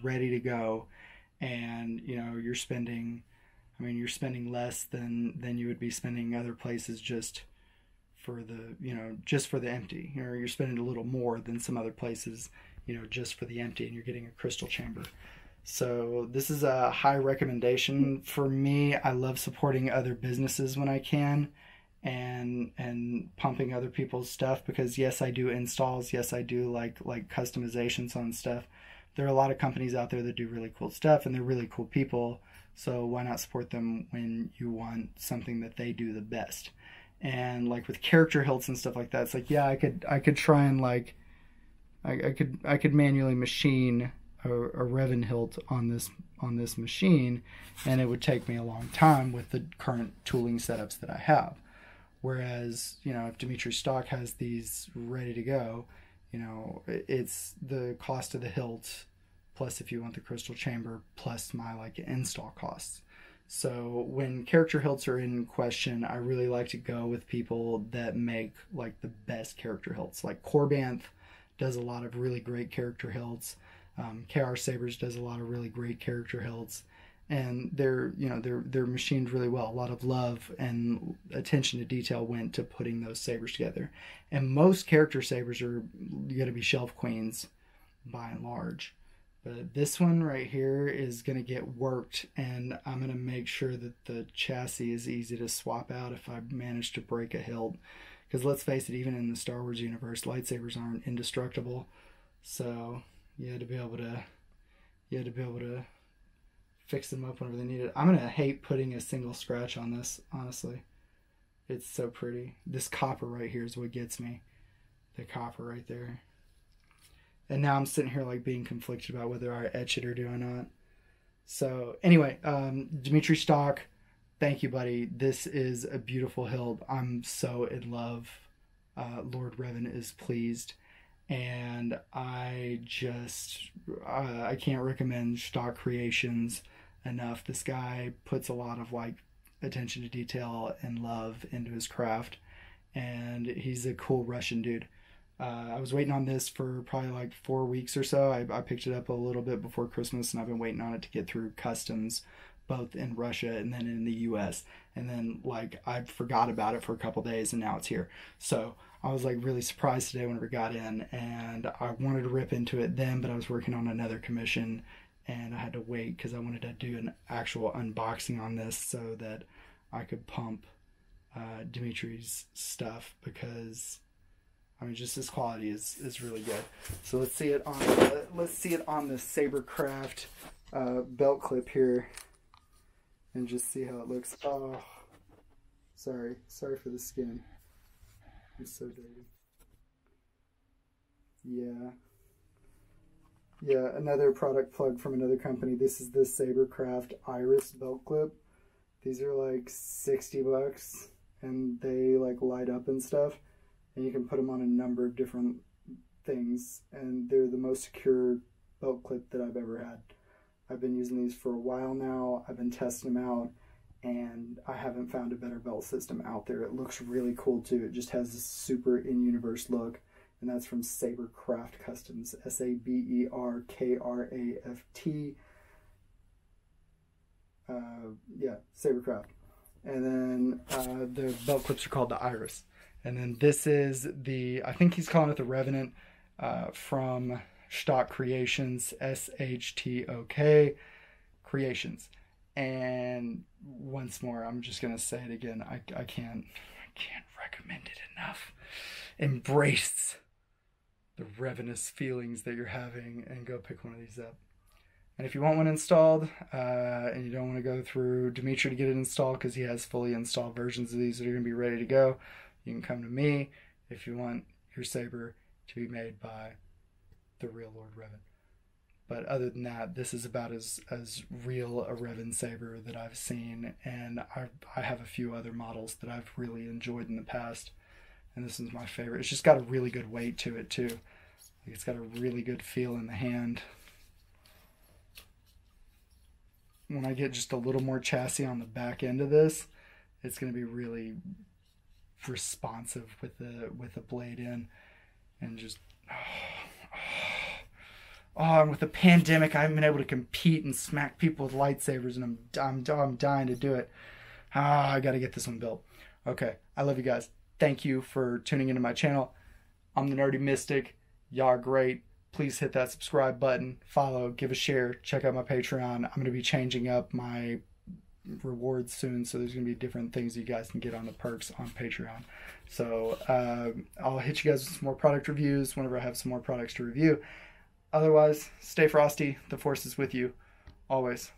ready to go, and you know you're spending, I mean, you're spending less than you would be spending other places just for the, you know, just for the empty. You know, you're spending a little more than some other places, you know, just for the empty, and you're getting a crystal chamber. So this is a high recommendation for me. I love supporting other businesses when I can, and pumping other people's stuff, because yes, I do installs, yes, I do like customizations on stuff. There are a lot of companies out there that do really cool stuff, and they're really cool people. So why not support them when you want something that they do the best? And like with character hilts and stuff like that, it's like, yeah, I could try and like I could manually machine a Revan hilt on this machine, and it would take me a long time with the current tooling setups that I have. Whereas, you know, if Dimitri Stock has these ready to go, you know, it's the cost of the hilt plus if you want the crystal chamber plus my like install costs. So when character hilts are in question, I really like to go with people that make like the best character hilts. Like Corbanth does a lot of really great character hilts. WarSabers does a lot of really great character hilts, and they're, you know, they're machined really well. A lot of love and attention to detail went to putting those sabers together. And most character sabers are going to be shelf queens by and large. But this one right here is going to get worked, and I'm going to make sure that the chassis is easy to swap out if I manage to break a hilt. Because let's face it, even in the Star Wars universe, lightsabers aren't indestructible. So you had to be able to fix them up whenever they need it. I'm going to hate putting a single scratch on this, honestly. It's so pretty. This copper right here is what gets me. The copper right there. And now I'm sitting here like being conflicted about whether I etch it or do I not. So anyway, Dimitri Stock, thank you, buddy. This is a beautiful hilt. I'm so in love. Lord Revan is pleased. And I can't recommend Stock Creations enough. This guy puts a lot of like attention to detail and love into his craft. And he's a cool Russian dude. I was waiting on this for probably like 4 weeks or so. I picked it up a little bit before Christmas, and I've been waiting on it to get through customs, both in Russia and then in the US. And then like I forgot about it for a couple days, and now it's here. So I was like really surprised today whenever it got in, and I wanted to rip into it then, but I was working on another commission, and I had to wait because I wanted to do an actual unboxing on this so that I could pump Dimitri's stuff, because I mean, just this quality is really good. So let's see it on the Sabercraft belt clip here, and just see how it looks. Oh, sorry for the skin. It's so dirty. Yeah, another product plug from another company. This is the Sabercraft Iris belt clip. These are like 60 bucks, and they like light up and stuff. And you can put them on a number of different things, and they're the most secure belt clip that I've ever had. I've been using these for a while now. I've been testing them out, and I haven't found a better belt system out there. It looks really cool too. It just has this super in-universe look, and that's from Sabercraft Customs, Sabercraft. Yeah, Sabercraft. And then the belt clips are called the Iris. And then this is the, I think he's calling it the Revenant from Shtok Creations, SHTOK Creations. And once more, I'm just going to say it again. I can't recommend it enough. Embrace the ravenous feelings that you're having and go pick one of these up. And if you want one installed and you don't want to go through Dimitri to get it installed, because he has fully installed versions of these that are going to be ready to go, you can come to me if you want your saber to be made by the real Lord Revan. But other than that, this is about as real a Revan saber that I've seen, and I have a few other models that I've really enjoyed in the past, and this is my favorite. It's just got a really good weight to it too. It's got a really good feel in the hand. When I get just a little more chassis on the back end of this, it's going to be really responsive with the blade in, and just Oh, and with the pandemic, I haven't been able to compete and smack people with lightsabers, and I'm dying to do it. Ah, I got to get this one built. Okay, I love you guys. Thank you for tuning into my channel. I'm the Nerdy Mystic. Y'all are great. Please hit that subscribe button, follow, give a share, check out my Patreon. I'm going to be changing up my rewards soon, so there's going to be different things you guys can get on the perks on Patreon. So I'll hit you guys with some more product reviews whenever I have some more products to review. Otherwise, stay frosty. The Force is with you always.